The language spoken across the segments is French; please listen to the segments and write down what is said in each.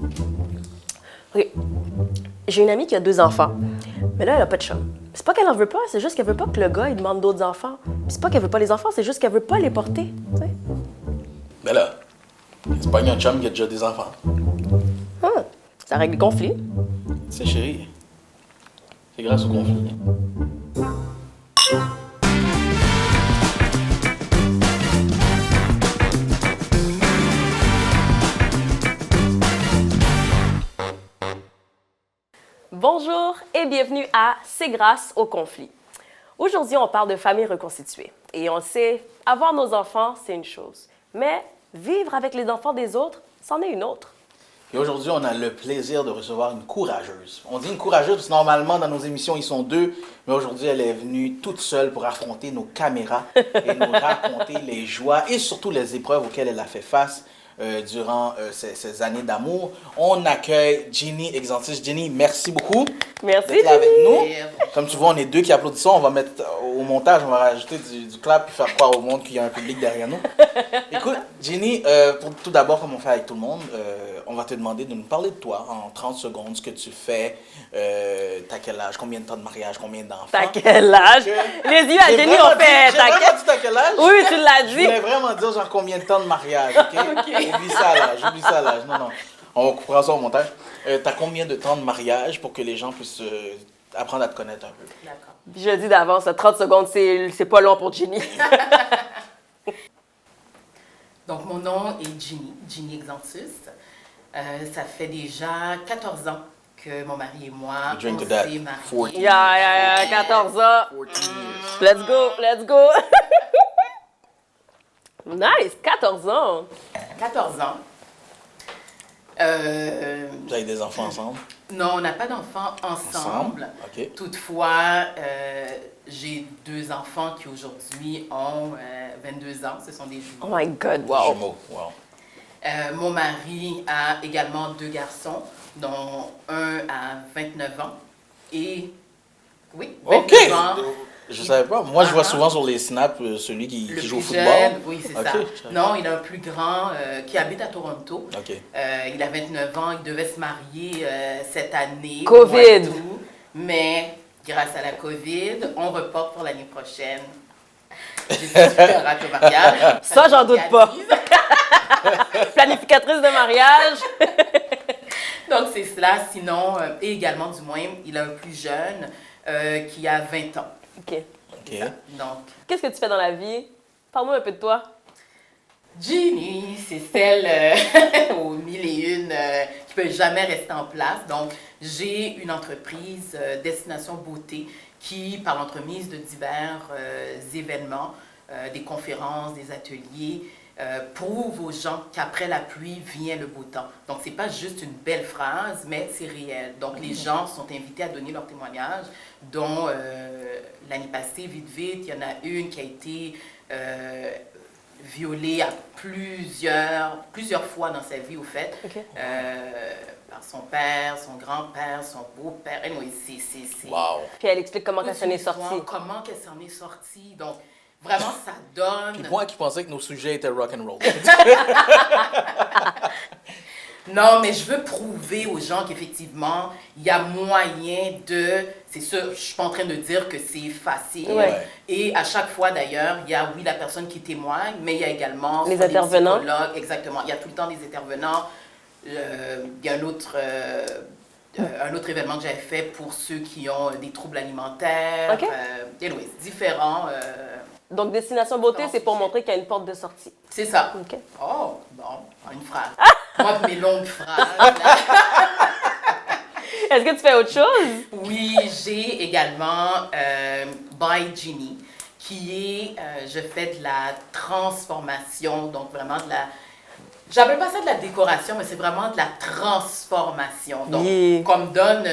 OK. J'ai une amie qui a 2 enfants, mais là, elle a pas de chum. C'est pas qu'elle en veut pas, c'est juste qu'elle veut pas que le gars, il demande d'autres enfants. Puis c'est pas qu'elle veut pas les enfants, c'est juste qu'elle veut pas les porter, tu sais. Mais là, c'est pas un chum qui a déjà des enfants. Ça règle le conflit. C'est chérie. C'est grâce au conflit. Bonjour et bienvenue à C'est grâce au conflit. Aujourd'hui, on parle de famille reconstituée. Et on le sait, avoir nos enfants, c'est une chose. Mais vivre avec les enfants des autres, c'en est une autre. Et aujourd'hui, on a le plaisir de recevoir une courageuse. On dit une courageuse parce que normalement, dans nos émissions, ils sont 2. Mais aujourd'hui, elle est venue toute seule pour affronter nos caméras et nous raconter les joies et surtout les épreuves auxquelles elle a fait face durant ces années d'amour. On accueille Ginny Exantis. Ginny, merci beaucoup Merci, d'être là avec Ginny. nous. Comme tu vois, on est 2 qui applaudissons. On va mettre au montage, on va rajouter du clap et faire croire au monde qu'il y a un public derrière nous. Écoute, Ginny, tout d'abord, comme on fait avec tout le monde, on va te demander de nous parler de toi en 30 secondes, ce que tu fais, t'as quel âge, combien de temps de mariage, combien d'enfants. T'as quel âge? Les yeux à Jenny ont fait... J'ai vraiment dit t'as quel âge? Oui, tu l'as Je dit. voulais vraiment dire genre combien de temps de mariage, OK? Oublie ça à l'âge. Non. On coupera ça au montage. T'as combien de temps de mariage pour que les gens puissent apprendre à te connaître un peu? D'accord. Je dis d'avance, 30 secondes, c'est pas long pour Ginny. Donc, mon nom est Ginny Exantis. Ça fait déjà 14 ans que mon mari et moi, You drink on to that. s'est 14. mariés. Yeah, 14 ans. 14 Let's go. Nice, 14 ans. 14 ans. Vous avez des enfants ensemble? Non, on n'a pas d'enfants ensemble. OK. Toutefois, j'ai 2 enfants qui aujourd'hui ont 22 ans. Ce sont des jumeaux. Oh my God, wow. Jumeaux, wow. Mon mari a également 2 garçons, dont un à 29 ans. Et, oui, 29 OK! ans. Je savais pas. Moi, je vois souvent sur les snaps celui qui Le joue au plus football. jeune, oui, c'est OK, ça. je savais Non, il a un plus grand qui habite à Toronto. OK. Il a 29 ans, il devait se marier cette année. COVID. au mois d'août. Mais grâce à la COVID, on reporte pour l'année prochaine. J'ai super hâte au mariage. Ça, j'en doute pas. Planificatrice de mariage. Donc, c'est cela. Sinon, et également, du moins, il a un plus jeune qui a 20 ans. OK. OK. Donc, Qu'est-ce que tu fais dans la vie? Parle-moi un peu de toi. Ginny, c'est celle aux 1001 qui peut jamais rester en place. Donc, j'ai une entreprise Destination Beauté qui, par l'entremise de divers événements, des conférences, des ateliers, prouve aux gens qu'après la pluie vient le beau temps. Donc, c'est pas juste une belle phrase, mais c'est réel. Donc, les gens sont invités à donner leur témoignage, dont l'année passée, vite, il y en a une qui a été violée à plusieurs fois dans sa vie, au fait, OK. par son père, son grand-père, son beau-père. Anyway, c'est Wow. Puis elle explique comment toute elle s'en une est histoire, sortie. comment qu'elle s'en est sortie. Donc, vraiment, ça donne... Puis moi qui pensais que nos sujets étaient rock'n'roll. Non, mais je veux prouver aux gens qu'effectivement, il y a moyen de... C'est sûr, je ne suis pas en train de dire que c'est facile. Ouais. Et à chaque fois, d'ailleurs, il y a, oui, la personne qui témoigne, mais il y a également... Les soit des intervenants. psychologues, exactement. Il y a tout le temps des intervenants. Il y a un autre événement que j'avais fait pour ceux qui ont des troubles alimentaires. OK. Anyways, différents... Donc, Destination Beauté, Comment c'est pour c'est montrer qu'il y a une porte de sortie. c'est ça. OK. Oh, bon, une phrase. Moi, mes longues phrases. là. Est-ce que tu fais autre chose? Oui, j'ai également By Ginny, qui est, je fais de la transformation, donc vraiment de la... J'appelle pas ça de la décoration, mais c'est vraiment de la transformation. Donc, Yeah. qu'on me donne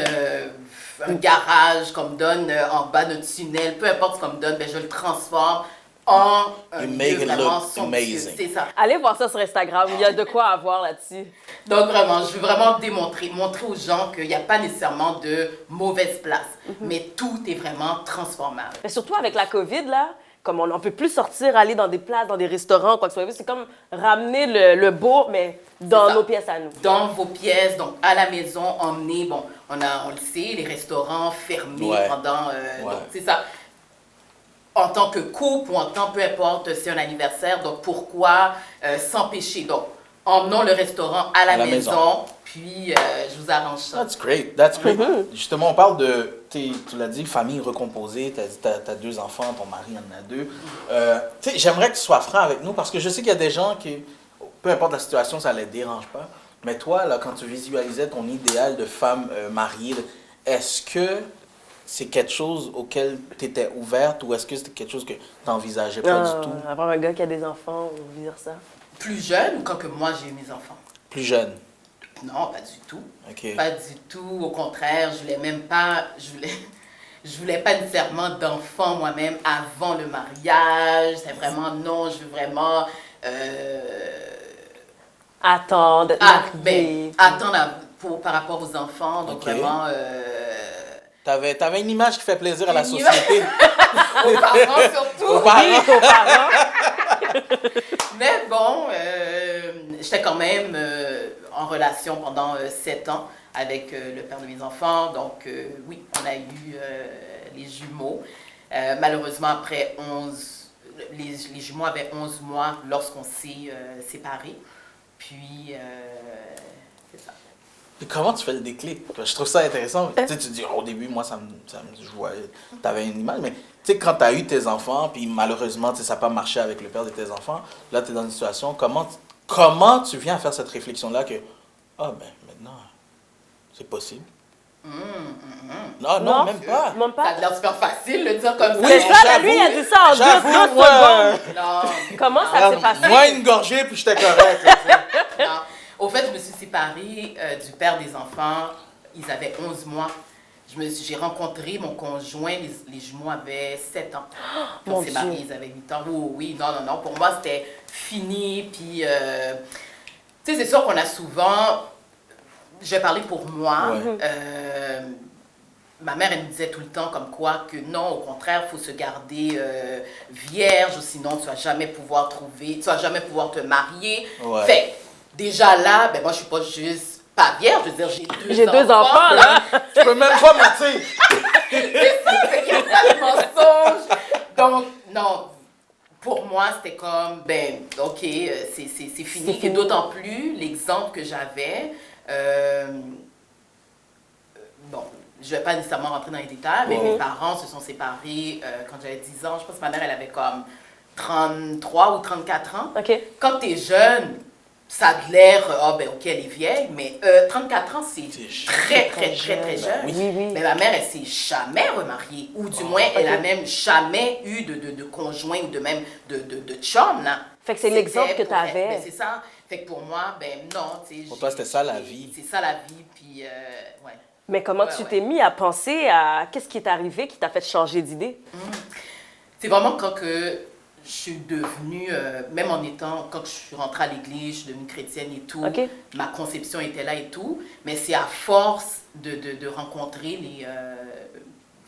un garage, qu'on me donne en bas d'un tunnel, peu importe ce qu'on me donne, ben, je le transforme en un You lieu make it vraiment look somptueux. amazing. C'est ça. Allez voir ça sur Instagram. Il y a de quoi à voir là-dessus. Donc vraiment, je veux vraiment montrer aux gens qu'il n'y a pas nécessairement de mauvaise place, mais tout est vraiment transformable. Mais surtout avec la COVID, là, comme on ne peut plus sortir, aller dans des places, dans des restaurants, quoi que ce soit. C'est comme ramener le beau, mais dans nos pièces à nous. Dans vos pièces, donc à la maison, emmener, bon, on le sait, les restaurants fermés pendant... donc, c'est ça. En tant que couple ou en tant, peu importe, c'est un anniversaire, donc pourquoi s'empêcher? Donc, emmenons le restaurant à la maison, puis je vous arrange ça. That's great, that's great. Justement, on parle de, tu l'as dit, famille recomposée, tu as dit t'as 2 enfants, ton mari en a 2. J'aimerais que tu sois franc avec nous, parce que je sais qu'il y a des gens qui, peu importe la situation, ça ne les dérange pas. Mais toi, là, quand tu visualisais ton idéal de femme mariée, est-ce que c'est quelque chose auquel tu étais ouverte ou est-ce que c'était quelque chose que tu n'envisageais pas du tout? Avoir un gars qui a des enfants ou dire ça? Plus jeune ou quand que moi j'ai eu mes enfants? Plus jeune. Non, pas du tout. Okay. Pas du tout. Au contraire, je voulais même pas... Je voulais pas nécessairement d'enfants moi-même avant le mariage. C'est vraiment non, je veux vraiment... Attendre, attendre par rapport aux enfants. Donc vraiment... T'avais une image qui fait plaisir à la société. Aux parents surtout. Aux parents. Mais bon, j'étais quand même en relation pendant 7 ans avec le père de mes enfants. Donc oui, on a eu les jumeaux. Malheureusement, après 11... Les jumeaux avaient 11 mois lorsqu'on s'est séparés. Puis, c'est ça. Et comment tu fais le déclic? Je trouve ça intéressant. Tu te dis, au début, moi, je voyais, tu avais une image, mais tu sais, quand tu as eu tes enfants, puis malheureusement, ça n'a pas marché avec le père de tes enfants, là, tu es dans une situation, comment tu viens à faire cette réflexion-là que, maintenant, c'est possible? Non, même pas. Ça a l'air super facile de dire comme ça. Oui, ça, lui, il a dit ça en 2 secondes. Non. Comment ça s'est passé? Moi, une gorgée, puis j'étais correct. Non. Au fait, je me suis séparée du père des enfants. Ils avaient 11 mois. J'ai rencontré mon conjoint, les jumeaux avaient 7 ans. On s'est mariés, ils avaient 8 ans. Oui, non. Pour moi, c'était fini. Puis, tu sais, c'est sûr qu'on a souvent... Je vais parler pour moi. Ma mère, elle me disait tout le temps comme quoi que non, au contraire, il faut se garder vierge, ou sinon tu vas jamais pouvoir te marier. Ouais. Fait, déjà là, moi, je suis pas juste pas vierge, je veux dire, j'ai 2 enfants, là. Tu peux même pas mentir. Il n'y a pas de mensonge. Donc, non, pour moi, c'était comme, OK, c'est fini. Et d'autant plus, l'exemple que j'avais, je ne vais pas nécessairement rentrer dans les détails, mais mes parents se sont séparés quand j'avais 10 ans. Je pense que ma mère, elle avait comme 33 ou 34 ans. Okay. Quand tu es jeune, ça a l'air, OK, elle est vieille, mais 34 ans, c'est très jeune. Oui. Mais ma mère, elle s'est jamais remariée, ou du moins, elle a même jamais eu de conjoint ou de même de chum, là. Fait que c'est l'exemple que tu avais. C'est ça. Fait que pour moi, non, tu sais. Pour toi, c'était ça la vie. C'est ça la vie, puis ouais. Mais comment tu t'es mis à penser à qu'est-ce qui est arrivé qui t'a fait changer d'idée? C'est vraiment quand que je suis devenue, même quand je suis rentrée à l'église, je suis devenue chrétienne et tout, ma conception était là et tout, mais c'est à force de rencontrer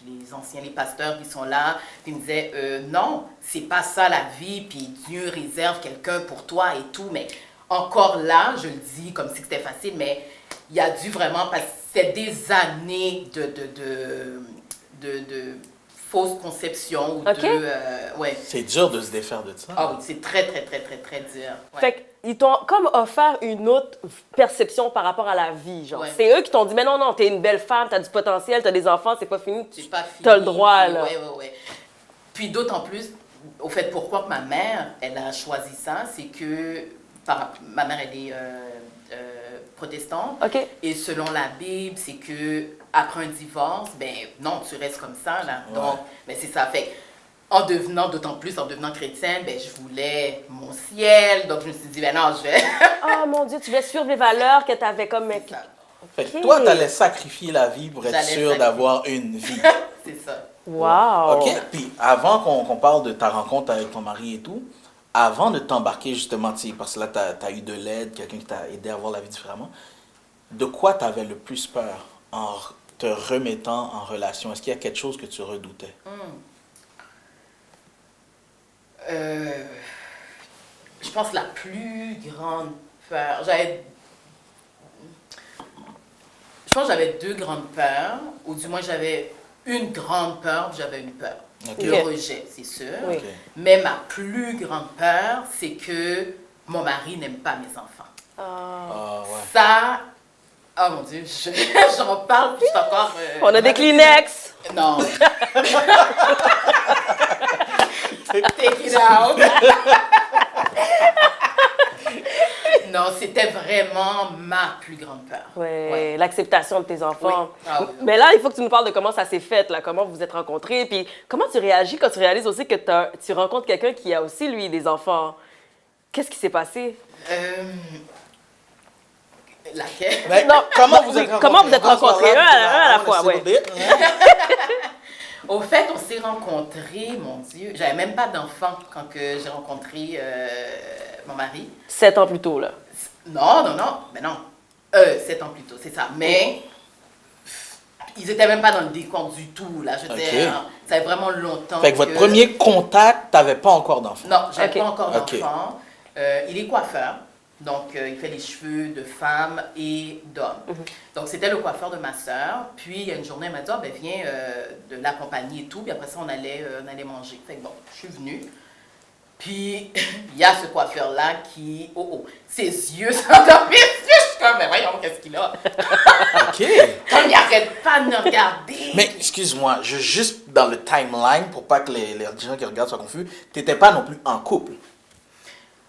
les anciens, les pasteurs qui sont là, qui me disaient, non, c'est pas ça la vie, puis Dieu réserve quelqu'un pour toi et tout, mais encore là, je le dis comme si c'était facile, mais il y a dû vraiment passer des années de fausses conceptions. C'est dur de se défaire de ça. Ah oui, c'est très dur. Ouais. Fait qu'ils t'ont comme offert une autre perception par rapport à la vie, genre. C'est eux qui t'ont dit, mais non, t'es une belle femme, t'as du potentiel, t'as des enfants, c'est pas fini. C'est pas fini. T'as le droit, là. Ouais. Puis d'autant plus, au fait, pourquoi que ma mère, elle a choisi ça, c'est que ma mère, elle est protestante. Et selon la Bible, c'est que après un divorce, non, tu restes comme ça, là. Donc, c'est ça. Fait en devenant chrétienne, je voulais mon ciel. Donc, je me suis dit, non, je vais... Oh mon Dieu, tu voulais suivre les valeurs que tu avais comme... Fait que toi, tu allais sacrifier la vie pour être sûr d'avoir une vie. C'est ça. Wow! OK. Puis avant qu'on parle de ta rencontre avec ton mari et tout, avant de t'embarquer justement, parce que là, tu as eu de l'aide, quelqu'un qui t'a aidé à voir la vie différemment, de quoi tu avais le plus peur en te remettant en relation? Est-ce qu'il y a quelque chose que tu redoutais? Je pense la plus grande peur. Je pense que j'avais deux grandes peurs, ou du moins j'avais une grande peur, puis j'avais une peur. Ok. Le rejet, c'est sûr. Oui. Ok. Mais ma plus grande peur, c'est que mon mari n'aime pas mes enfants. Ah, ouais. Ça, oh mon Dieu, j'en parle, puis je suis encore... On a des Kleenex. Non. Take it out. Non, c'était vraiment ma plus grande peur. Ouais, Ouais. l'acceptation de tes enfants. Oui. Ah oui. Mais là, il faut que tu nous parles de comment ça s'est fait, là, comment vous vous êtes rencontrés, puis comment tu réagis quand tu réalises aussi que tu rencontres quelqu'un qui a aussi, lui, des enfants. Qu'est-ce qui s'est passé? Laquelle? Mais Non, comment vous êtes comment vous êtes rencontrés? Un à la On fois, essaie ouais. de dire, hein? Au fait, on s'est rencontrés, mon Dieu. J'avais même pas d'enfant quand que j'ai rencontré mon mari. 7 ans plus tôt, là. Non, mais non. 7 ans plus tôt, c'est ça. Mais ils étaient même pas dans le décompte du tout, là. Je veux Ok. dire, ça fait vraiment longtemps Fait que votre premier contact, t'avais pas encore d'enfant. Non, j'avais Ok. pas encore Ok. d'enfant. Il est coiffeur. Donc, il fait les cheveux de femmes et d'hommes. Donc, c'était le coiffeur de ma sœur. Puis, il y a une journée, elle m'a dit, ah, ben, viens de l'accompagner et tout. Puis après ça, on allait manger. Fait que bon, je suis venue. Puis, il y a ce coiffeur-là qui, ses yeux sont dans mes yeux. Je suis comme, mais voyons, qu'est-ce qu'il a? OK. Comme il arrête pas de me regarder. Mais excuse-moi, juste dans le timeline, pour pas que les gens qui regardent soient confus, t'étais pas non plus en couple.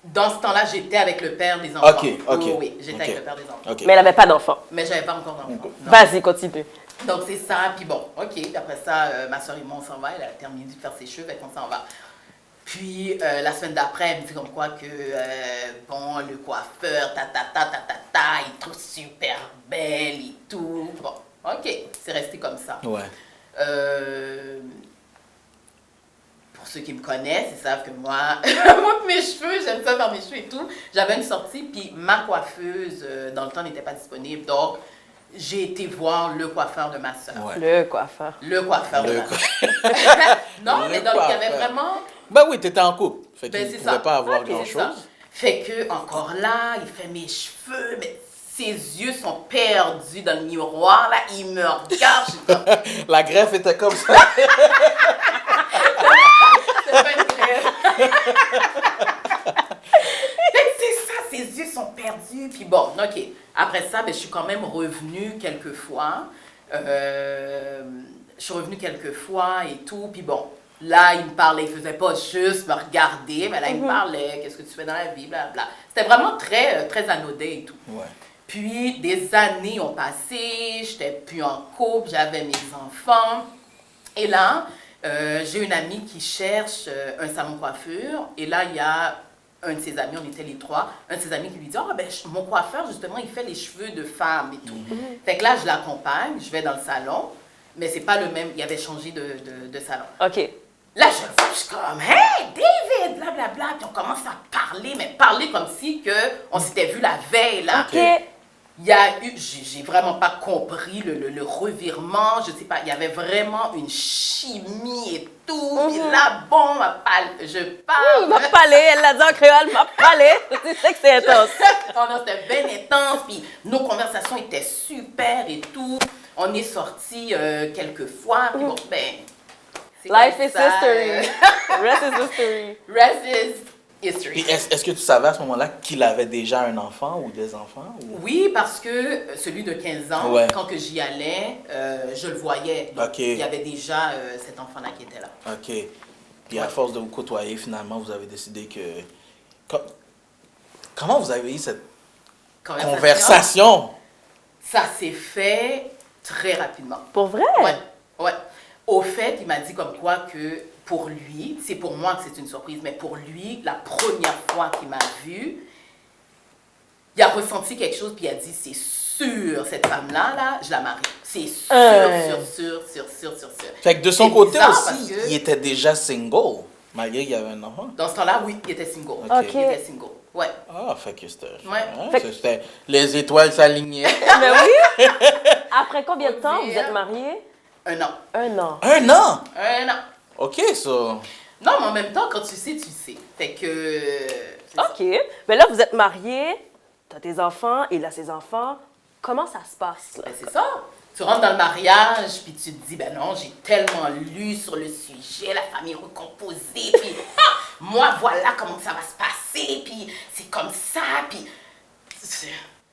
Dans ce temps-là, j'étais avec le père des enfants. Ok. Oui, j'étais avec le père des enfants. OK. Mais elle n'avait pas d'enfant. Mais j'avais pas encore d'enfant. Non. Vas-y, continue. Donc, c'est ça. Puis bon, OK. Puis après ça, ma soeur et moi, on s'en va. Elle a terminé de faire ses cheveux, fait qu'on s'en va. Puis, la semaine d'après, elle me dit comme quoi que, bon, le coiffeur, il te trouve super belle et tout. Bon, OK. C'est resté comme ça. Ouais. Pour ceux qui me connaissent, ils savent que moi, mes cheveux, j'aime ça faire mes cheveux et tout. J'avais une sortie, puis ma coiffeuse, dans le temps, n'était pas disponible. Donc, j'ai été voir le coiffeur de ma soeur. Ouais. Le coiffeur. Le coiffeur de Le ma soeur. Non, Le mais donc, il y avait coiffeur. vraiment... Ben oui, t'étais en couple. Fait Ben, qu'il c'est ne pouvait ça. pas avoir Ok, c'est ça. grand-chose. Fait que, encore là, il fait mes cheveux, mais ses yeux sont perdus dans le miroir, là. Il me regarde, je suis comme... La greffe était comme ça. C'est pas une crème. Fait que c'est ça, ses yeux sont perdus. Puis bon, OK. Après ça, ben, je suis quand même revenue quelques fois. Je suis revenue quelques fois et tout. Puis bon, là, il me parlait. Il faisait pas juste me regarder, mais là, il me parlait. Qu'est-ce que tu fais dans la vie, blablabla. C'était vraiment très, très anodin et tout. Ouais. Puis, des années ont passé. J'étais plus en couple. J'avais mes enfants. Et là... j'ai une amie qui cherche un salon de coiffure et là, il y a un de ses amis, on était les trois, un de ses amis qui lui dit « Ah, ben, mon coiffeur, justement, il fait les cheveux de femme et tout. Fait que là, je l'accompagne, je vais dans le salon, mais c'est pas le même, il avait changé de salon. OK. Là, je le vois, je suis comme « Hey, David! » Blablabla. Puis on commence à parler, mais parler comme si que on s'était vu la veille, là. OK. Il y a eu, j'ai vraiment pas compris le revirement, je sais pas, il y avait vraiment une chimie et tout. Puis là, bon, je parle. M'a parlé, elle l'a dit en créole, m'a parlé. Tu sais que c'est intense. Oh non, c'était bien intense, puis nos conversations étaient super et tout. On est sortis quelques fois, puis bon, ben... c'est Life comme is ça, history. Rest is history. Rest is history. Puis est-ce que tu savais à ce moment-là qu'il avait déjà un enfant ou des enfants? Ou... Oui, parce que celui de 15 ans, Ouais. quand que j'y allais, je le voyais. Donc, Ok. il y avait déjà cet enfant-là qui était là. OK. Puis à force de vous côtoyer, finalement, vous avez décidé que... Comment vous avez eu cette conversation? Ça s'est fait très rapidement. Pour vrai? Ouais. Au fait, il m'a dit comme quoi que pour lui, c'est pour moi que c'est une surprise, mais pour lui, la première fois qu'il m'a vu, il a ressenti quelque chose, puis il a dit, c'est sûr, cette femme-là, là, je la marie. C'est sûr. Fait que de son C'est côté bizarre aussi, parce que- il était déjà single, malgré qu'il y avait un enfant. Dans ce temps-là, oui, il était single. Ok. OK. Il était single, ouais. Ah, fait que c'était... Ouais. Fait que- c'était... Les étoiles s'alignaient. Mais oui. Après combien de temps vous êtes mariés? 1 an. 1 an. 1 an! 1 an. OK, ça... Non, mais en même temps, quand tu sais, tu sais. Fait que... c'est ça. OK. Mais là, vous êtes mariés, t'as tes enfants, il a ses enfants. Comment ça se passe, là? Ben, c'est ça. Tu rentres dans le mariage, puis tu te dis, ben non, j'ai tellement lu sur le sujet, la famille recomposée, puis moi, voilà comment ça va se passer, puis c'est comme ça, puis...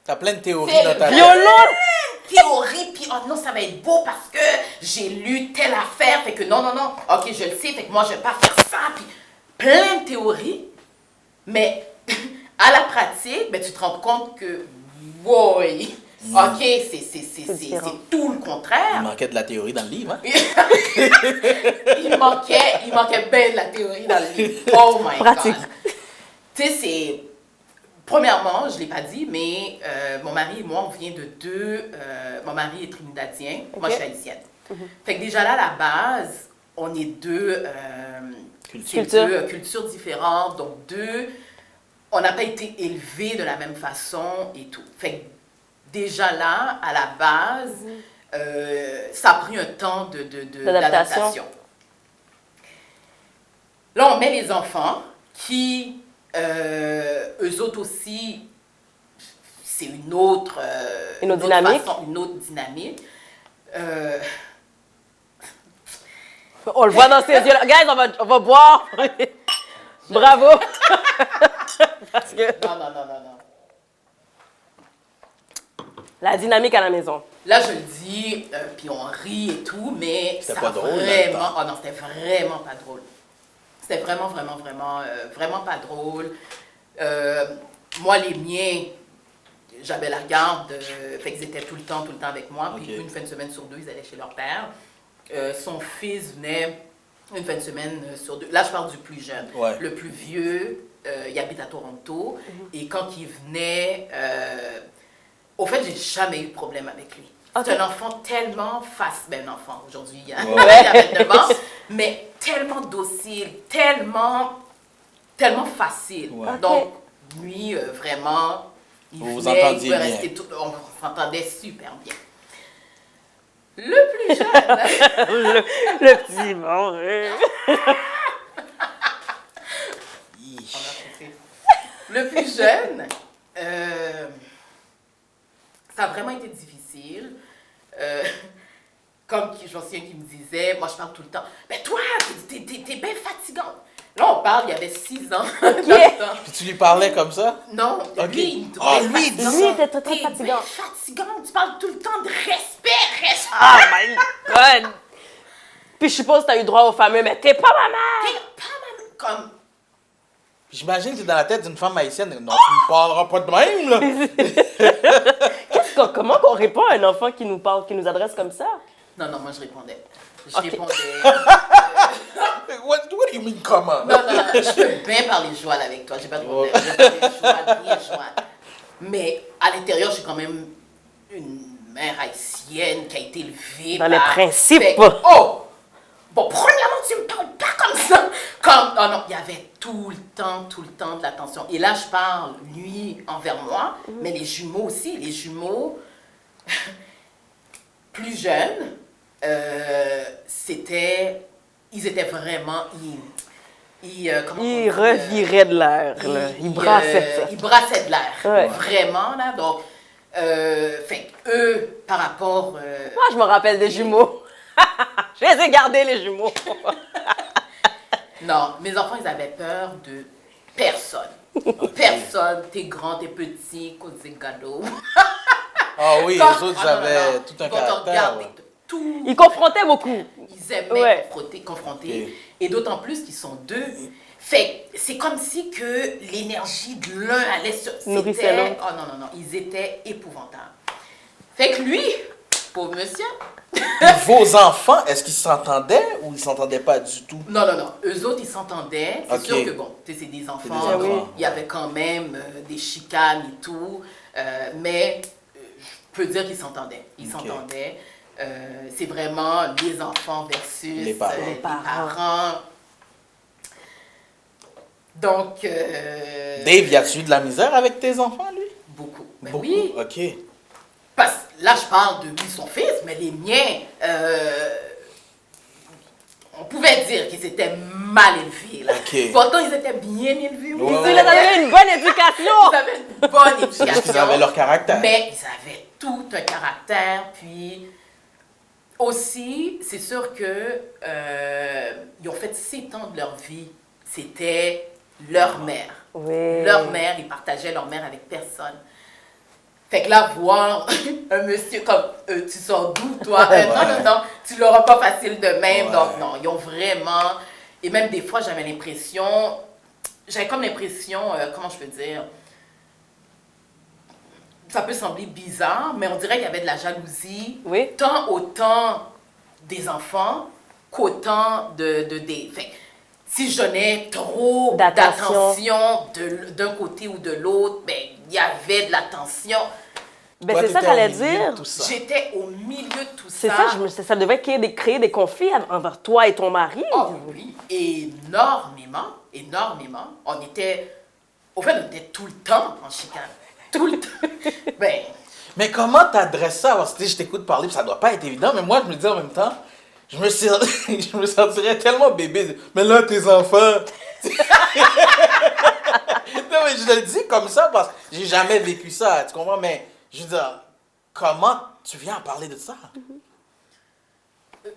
T'as plein de théories C'est dans ta tête. violent! Théorie, puis oh non, ça va être beau parce que j'ai lu telle affaire, fait que non, non, non, ok, je le sais, fait que moi, je vais pas faire ça, puis plein de théories, mais à la pratique, ben, tu te rends compte que, wow, ok, c'est tout le Il contraire. manquait de la théorie dans le livre, hein? il manquait bien de la théorie dans le livre. Oh my Pratique. God. Tu sais, c'est... Premièrement, je ne l'ai pas dit, mais mon mari et moi, on vient de deux... mon mari est trinidadien, moi je suis haïtienne. Fait que déjà là, à la base, on est deux... cultures différentes, donc deux... On n'a pas été élevés de la même façon et tout. Fait que déjà là, à la base, ça a pris un temps d'adaptation. Là, on met les enfants qui, eux autres aussi, c'est une autre dynamique. une autre dynamique. On le voit dans ses yeux. Là. Guys, on va boire. Bravo. Parce que Non, non, non, non, non. la dynamique à la maison. Là, je le dis, puis on rit et tout, mais C'était ça pas a drôle, dans le vraiment... temps. Oh non, c'était vraiment pas drôle. C'était vraiment, vraiment, vraiment, vraiment pas drôle. Moi, les miens, j'avais la garde, fait qu'ils étaient tout le temps avec moi. Puis Ok. une fin de semaine sur deux, ils allaient chez leur père. Son fils venait une fin de semaine sur deux. Là, je parle du plus jeune. Ouais. Le plus vieux, il habite à Toronto. Et quand il venait... au fait, j'ai jamais eu de problème avec lui. Ok. C'est un enfant tellement facile. Ben, un enfant, aujourd'hui, il a Ouais. il a 29 ans. Mais tellement docile, tellement facile. Ouais. Donc, lui, vraiment, il Vous vous venait, il entendiez pouvait bien. rester tout... On s'entendait super bien. Le plus jeune... Le petit bon. Le plus jeune, ça a vraiment été difficile. Comme je me souviens qu'il me disait, moi je parle tout le temps, mais toi, t'es bien fatigante. Là, on parle, il y avait 6 ans. dans le temps. Puis tu lui parlais comme ça? Non, Ok. lui, il me Ah, trouvait lui, il dit fatigante. Lui, il était très T'es bien fatigant. fatigante, tu parles tout le temps de respect. Oh my God. Puis je suppose que t'as eu droit au fameux, mais t'es pas ma mère. T'es pas même comme... J'imagine que c'est dans la tête d'une femme haïtienne. Non, tu me parleras pas de même, là! Comment qu'on répond à un enfant qui nous parle, qui nous adresse comme ça? Non, moi je répondais. Je Ok. répondais... What do you mean, comment? Non, je peux bien parler joie là, avec toi, j'ai pas de problème. Je peux parler bien joie. Mais à l'intérieur, je suis quand même une mère haïtienne qui a été élevée Dans les par... principes. Fait que, oh! Bon, premièrement, tu me parles pas comme ça. Comme, oh non, il y avait tout le temps de l'attention. Et là, je parle, lui, envers moi, mais les jumeaux aussi. Les jumeaux, plus jeunes, ils étaient vraiment... comment on Il dit, revirait de l'air, là. Il brassait ça. il brassait de l'air. Ouais. Vraiment, là. Donc, fait que eux, par rapport... Moi, je me rappelle des jumeaux. Je les ai gardés, les jumeaux. non, mes enfants, ils avaient peur de personne. Personne. T'es grand, t'es petit, côté gado. Ah oui, Quand- les autres, ah, non, avaient non, tout un ils vont te caractère. regarder, Ouais. tout. Ils confrontaient beaucoup. Ils aimaient Ouais. confronter. Ok. Et d'autant plus qu'ils sont deux. Fait que c'est comme si que l'énergie de l'un allait sur... Nourrissait c'était- l'autre. Oh non, ils étaient épouvantables. Fait que lui, pauvre monsieur... Puis vos enfants, est-ce qu'ils s'entendaient ou ils s'entendaient pas du tout? Non. Eux autres, ils s'entendaient. C'est Ok. sûr que, bon, tu sais, c'est des enfants. C'est des enfants. donc il y avait quand même des chicanes et tout. Mais je peux dire qu'ils s'entendaient. Ils Ok. s'entendaient. C'est vraiment les enfants versus Les parents. les parents. parents. Donc, Dave, y a-tu eu de la misère avec tes enfants, lui? beaucoup. Ben Beaucoup? oui. OK. Parce que là, je parle de lui, son fils, mais les miens, on pouvais dire qu'ils étaient mal élevés. Là. OK. Pourtant, ils étaient bien élevés. Ouais, Ils avaient une bonne éducation. Ils avaient une bonne éducation. Parce qu'ils avaient leur caractère. Mais ils avaient tout un caractère. Puis aussi, c'est sûr que ils ont fait 7 ans de leur vie. C'était leur mère. Oui. Leur mère, ils partageaient leur mère avec personne. Fait que là, voir un monsieur comme tu sors d'où, toi? Non, tu l'auras pas facile de même. Ouais. Donc, non, ils ont vraiment. Et même des fois, j'avais comme l'impression, comment je peux dire? Ça peut sembler bizarre, mais on dirait qu'il y avait de la jalousie, Oui. tant autant des enfants qu'autant des. Fait, si je donnais trop d'attention d'un côté ou de l'autre, ben, il y avait de l'attention. Ben, Toi, c'est ça que t'étais au j'allais milieu de dire. tout ça. J'étais au milieu de tout C'est ça. ça, ça devait créer des conflits envers toi et ton mari. Oh oui, énormément. On était tout le temps en chicane. Tout le temps. Ben, Mais comment t'adresses ça? Parce que je t'écoute parler, puis ça doit pas être évident, mais moi, je me dis en même temps, je me sentirais tellement bébé. Mais là, tes enfants. Non, mais je te le dis comme ça parce que j'ai jamais vécu ça, tu comprends? Mais je veux dire, comment tu viens en parler de ça?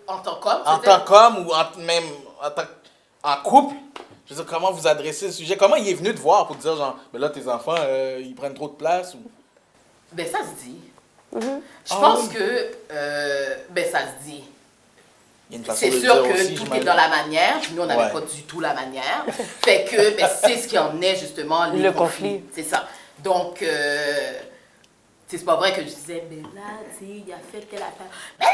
en tant qu'homme, En tant qu'homme ou même en couple? Je veux dire, comment vous adressez le sujet? Comment il est venu te voir pour te dire, genre, mais là, tes enfants, ils prennent trop de place? Ou... ben ça se dit. Je Ah pense oui. que, ben ça se dit. Il y a une façon C'est de le sûr dire que aussi, tout est j'imagine. dans la manière. Nous, on n'avait Ouais. pas du tout la manière. Fait que ben, c'est ce qui en est justement les Le conflits. conflit. C'est ça. Donc, c'est pas vrai que je disais, mais là, tu sais, il a fait telle affaire. Mais là!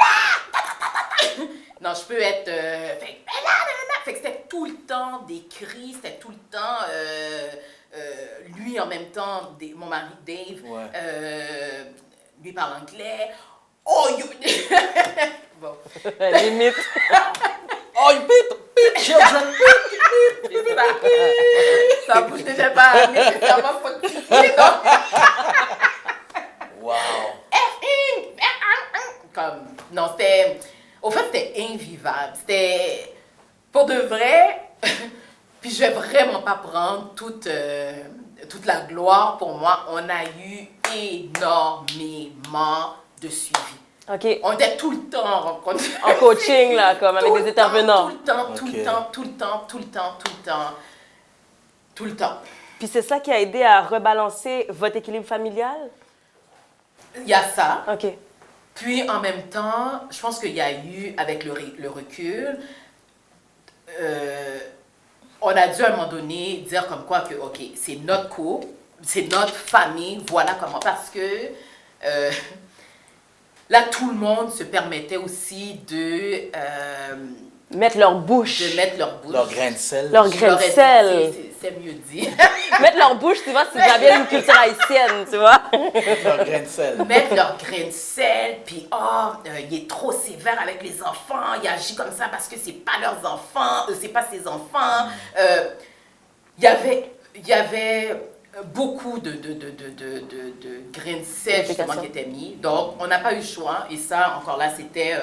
Non, je peux être. Fait, mais là! Fait que c'était tout le temps des cris, c'était tout le temps. Lui, en même temps, mon mari Dave, Ouais. lui parle anglais. Oh, you. Bon. Limite. Oh, you beat children! C'est ça. Sa bouche n'était pas nécessairement fructifiée, donc. Wow! Comme, non, c'était. Au fait, c'était invivable. C'était. Pour de vrai. Puis je vais vraiment pas prendre toute la gloire pour moi. On a eu énormément de suivi. OK. On était tout le temps en rencontre. En coaching, là, comme avec des intervenants. Tout le temps, tout Ok. le temps, tout le temps, tout le temps, tout le temps. Tout le temps. Puis c'est ça qui a aidé à rebalancer votre équilibre familial? Il y a ça. OK. Puis en même temps, je pense qu'il y a eu, avec le recul, on a dû à un moment donné dire comme quoi que, OK, c'est notre couple, c'est notre famille, voilà comment. Parce que là, tout le monde se permettait aussi de Mettre leur bouche. mettre leur bouche. Leur grain de sel. Leur Je grain de l'aurais dit, sel. c'est mieux dit. Mettre leur bouche, tu vois, c'est bien une culture haïtienne, tu vois. Leur grain de sel. Mettre leur grain de sel, puis il est trop sévère avec les enfants, il agit comme ça parce que c'est pas leurs enfants, c'est pas ses enfants. Il y avait beaucoup de grains de sel justement qui étaient mis. Donc, on n'a pas eu le choix. Et ça, encore là, c'était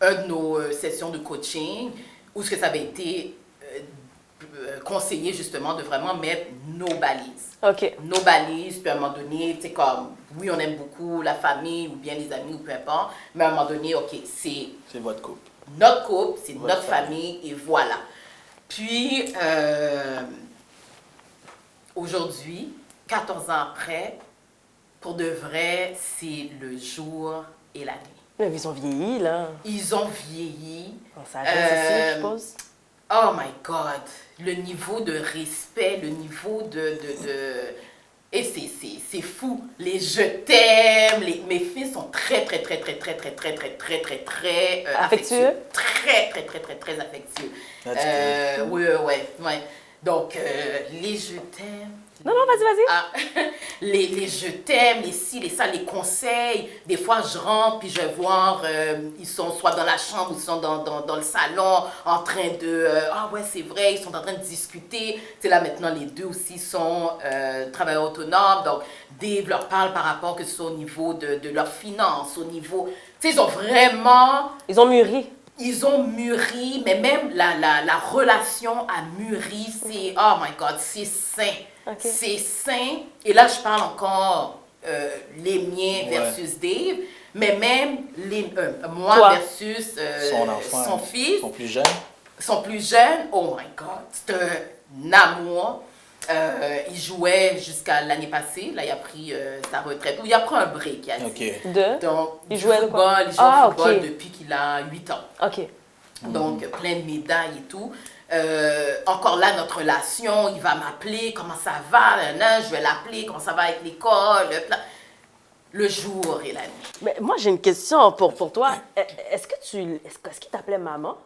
un de nos sessions de coaching où ce que ça avait été conseillé justement de vraiment mettre nos balises. OK. Nos balises, puis à un moment donné, tu sais, comme, oui, on aime beaucoup la famille ou bien les amis ou peu importe, mais à un moment donné, OK, c'est C'est votre couple. notre couple, c'est Votre notre famille, et voilà. Puis, aujourd'hui, 14 ans après, pour de vrai, c'est le jour et la nuit. Mais ils ont vieilli, là. Ils ont vieilli. On s'arrête aussi, je suppose. Oh my God! Le niveau de respect, le niveau Et c'est fou. Les je t'aime, mes fils sont très Affectueux? Très affectueux. That's good. Ouais. Donc, les je t'aime. Non, vas-y. Ah, les je t'aime, les ci, les ça, les conseils. Des fois, je rentre puis je vais voir, ils sont soit dans la chambre ou ils sont dans le salon en train de... ah ouais, c'est vrai, ils sont en train de discuter. Tu sais, là, maintenant, les deux aussi sont travailleurs autonomes. Donc, Dave leur parle par rapport que ce soit au niveau de leurs finances, au niveau... Tu sais, ils ont vraiment... Ils ont mûri. ils ont mûri, mais même la relation a mûri. C'est, oh my God, c'est sain. Okay. C'est sain. Et là, je parle encore les miens versus Dave, mais même moi Toi. versus Son enfant, son fils. son plus jeune. Oh my God, c'est un amour. Il jouait jusqu'à l'année passée. Là, il a pris sa retraite. Ou il a pris un break, il a dit. OK. Donc, Il du jouait de quoi? football, il joue au football ok. depuis qu'il a 8 ans. OK. Donc, plein de médailles et tout. Encore là, notre relation, il va m'appeler, comment ça va, je vais l'appeler, comment ça va avec l'école, le jour et la nuit. Mais moi, j'ai une question pour toi. Est-ce qu'il t'appelait maman?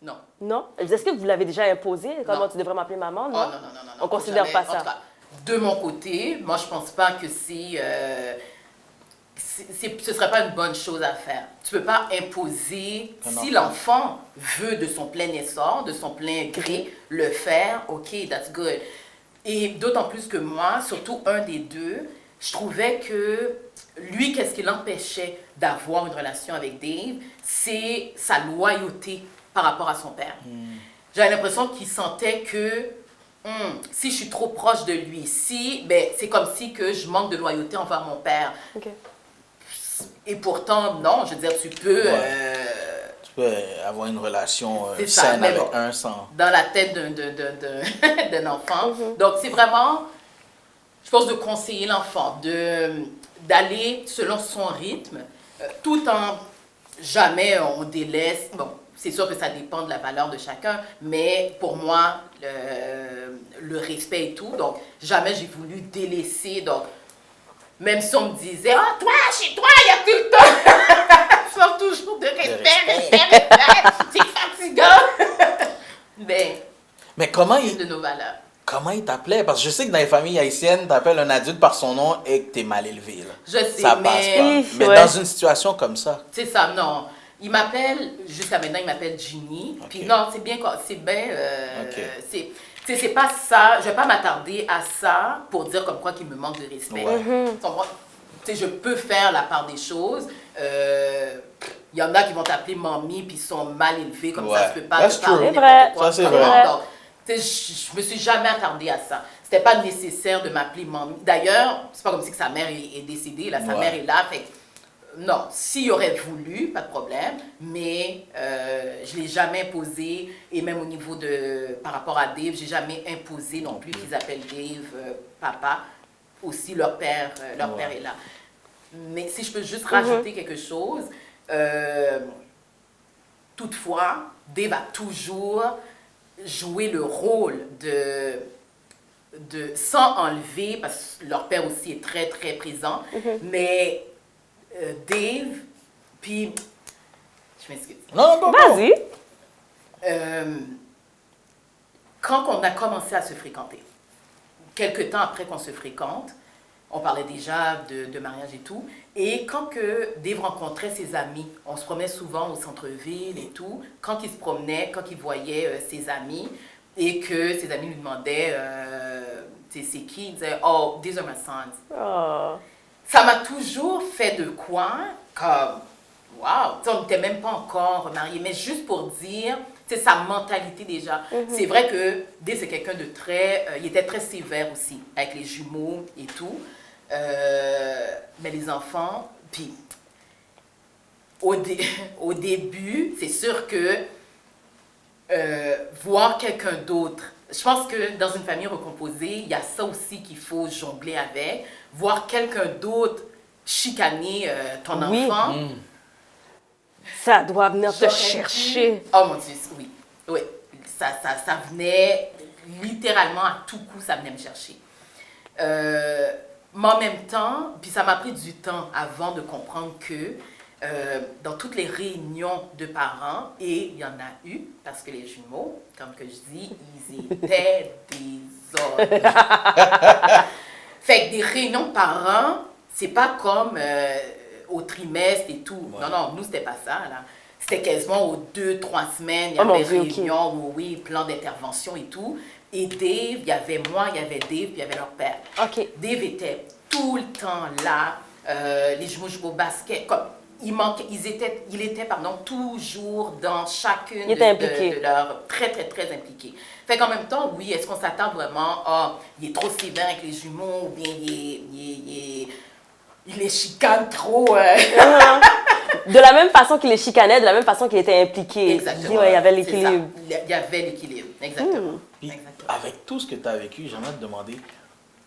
Non. Non? Est-ce que vous l'avez déjà imposé? Comment Non. tu devrais m'appeler maman? Oh, Non? non. On considère Jamais. pas En ça. tout cas, de mon côté, moi, je pense pas que ce serait pas une bonne chose à faire. Tu peux pas imposer, si l'enfant veut de son plein essor, de son plein gré, le faire, OK, that's good. Et d'autant plus que moi, surtout un des deux, je trouvais que lui, qu'est-ce qui l'empêchait d'avoir une relation avec Dave, c'est sa loyauté par rapport à son père. J'avais l'impression qu'il sentait que si je suis trop proche de lui, c'est comme si que je manque de loyauté envers mon père. OK. Et pourtant, non, je veux dire, tu peux... Tu peux avoir une relation C'est ça, saine mais avec bon, un sans. dans la tête d'un enfant. Donc, c'est vraiment, je pense, de conseiller l'enfant, d'aller selon son rythme, tout en jamais on délaisse. Bon, c'est sûr que ça dépend de la valeur de chacun, mais pour moi, le respect et tout, donc jamais j'ai voulu délaisser. Donc, même si on me disait, ah, toi, chez toi, il y a tout le temps. Tu parles toujours de respect. C'est fatigant. Mais comment C'est de nos valeurs. comment il t'appelait? Parce que je sais que dans les familles haïtiennes, t'appelles un adulte par son nom et que t'es mal élevé. Là. Je sais, Ça passe pas. Mais ouais. dans une situation comme ça. C'est ça, non. Il m'appelle, jusqu'à maintenant, il m'appelle Ginny. Ok. Puis non, c'est bien, c'est bien, Ok. c'est pas ça, je vais pas m'attarder à ça pour dire comme quoi qu'il me manque de respect. Ouais. Tu comprends? Tu sais, je peux faire la part des choses. Il y en a qui vont t'appeler mamie puis ils sont mal élevés, comme ça, Ouais. je peux pas That's te parler true. n'importe C'est vrai. quoi. Ça, c'est Tu vrai. comprends? Donc, tu sais, je me suis jamais attardée à ça. C'était pas nécessaire de m'appeler mamie. D'ailleurs, c'est pas comme si que sa mère est décédée, là, sa Ouais. mère est là, fait que non, s'il aurait voulu, pas de problème, mais je ne l'ai jamais imposé, et même au niveau par rapport à Dave, je n'ai jamais imposé non plus qu'ils appellent Dave papa. Aussi, leur père est là. Mais si je peux juste rajouter quelque chose, toutefois, Dave a toujours joué le rôle sans enlever, parce que leur père aussi est très, très présent, mais Dave, puis, je m'excuse. Non, non, Vas-y. Quand on a commencé à se fréquenter, quelques temps après qu'on se fréquente, on parlait déjà de mariage et tout, et quand que Dave rencontrait ses amis, on se promenait souvent au centre-ville et tout, quand il se promenait, quand il voyait ses amis, et que ses amis lui demandaient, c'est qui, il disait, oh, these are my sons. Oh. Ça m'a toujours fait de quoi, comme, wow, on n'était même pas encore mariés, mais juste pour dire, c'est sa mentalité déjà. C'est vrai que Dave, c'est quelqu'un de très, il était très sévère aussi, avec les jumeaux et tout, mais les enfants, puis au début, c'est sûr que voir quelqu'un d'autre, je pense que dans une famille recomposée, il y a ça aussi qu'il faut jongler avec. Voir quelqu'un d'autre chicaner ton enfant. Ça doit venir te j'aurais chercher. pu- Oh mon Dieu, oui. Oui. Ça venait littéralement à tout coup, ça venait me chercher. Mais en même temps, puis ça m'a pris du temps avant de comprendre que dans toutes les réunions de parents, et il y en a eu, parce que les jumeaux, comme que je dis, ils étaient des hommes. Fait que des réunions de parents, c'est pas comme au trimestre et tout. Ouais. Non, nous, c'était pas ça, là. C'était quasiment aux 2-3 semaines, il y Oh mon avait Dieu, réunion, oui, plan d'intervention et tout. Et Dave, il y avait moi, il y avait Dave, puis il y avait leur père. OK. Dave était tout le temps là. Les jumeaux jouaient au basket. Comme, il était toujours dans chacune Il était impliqué. de leurs... Très, très, très impliqué. Fait qu'en même temps, oui, est-ce qu'on s'attend vraiment à... il est trop sévère avec les jumeaux, ou bien il les chicane trop... De la même façon qu'il les chicanait, de la même façon qu'il était impliqué. Exactement. Il y avait C'est l'équilibre. ça. Il y avait l'équilibre, exactement. Puis, Exactement. avec tout ce que tu as vécu, j'aimerais te demander,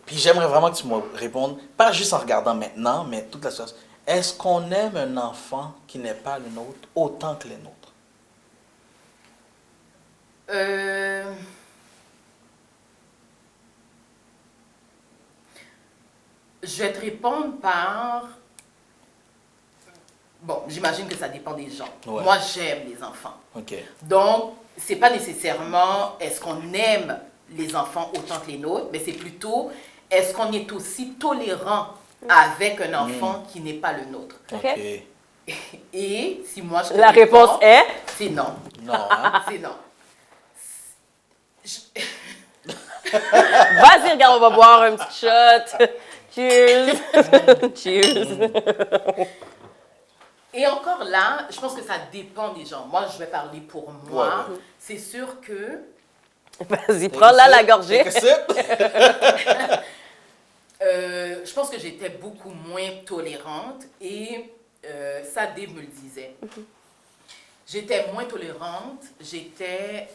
puis j'aimerais vraiment que tu me répondes, pas juste en regardant maintenant, mais toute la situation. Est-ce qu'on aime un enfant qui n'est pas le nôtre autant que les nôtres? Je vais te répondre par... Bon, j'imagine que ça dépend des gens. Ouais. Moi, j'aime les enfants. OK. Donc, c'est pas nécessairement est-ce qu'on aime les enfants autant que les nôtres, mais c'est plutôt est-ce qu'on est aussi tolérant avec un enfant qui n'est pas le nôtre. OK. OK. Et si moi je te La réponds, réponse est... c'est non. Non, hein? C'est non. Vas-y, regarde, on va boire un petit shot. Cheers. Cheers. Et encore là, je pense que ça dépend des gens. Moi, je vais parler pour moi. Ouais. C'est sûr que Vas-y, prends-la la gorgée. Take a sip. je pense que j'étais beaucoup moins tolérante et ça, Dave me le disait. J'étais moins tolérante, j'étais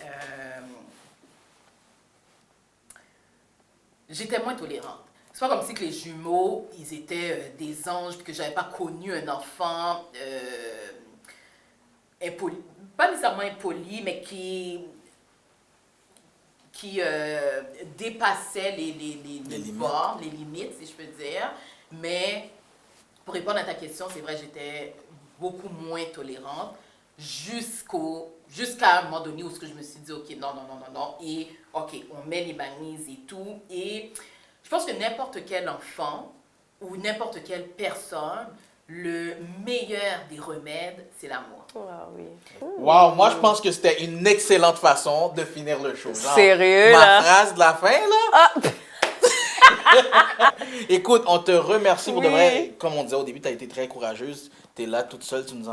moins tolérante. C'est pas comme si que les jumeaux, ils étaient des anges, puis que j'avais pas connu un enfant impoli, pas nécessairement impoli, mais qui dépassait les limites. bornes, les limites, si je peux dire. Mais pour répondre à ta question, c'est vrai, j'étais beaucoup moins tolérante jusqu'à un moment donné où je me suis dit, OK, non, et OK, on met les balises et tout. Et je pense que n'importe quel enfant ou n'importe quelle personne, le meilleur des remèdes, c'est l'amour. Ah oui. Wow, moi je pense que c'était une excellente façon de finir le show. Genre, Sérieux, ma là? phrase de la fin, là. Ah! Écoute, on te remercie pour de Oui. vrai. Comme on disait au début, tu as été très courageuse. Tu es là toute seule, tu nous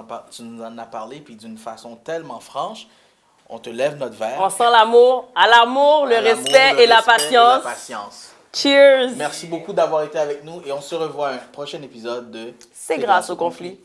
en as parlé, puis d'une façon tellement franche. On te lève notre verre. On sent l'amour. À l'amour, le À l'amour, respect le et la respect patience. et la patience. Cheers. Merci beaucoup d'avoir été avec nous et on se revoit à un prochain épisode de C'est grâce au conflit.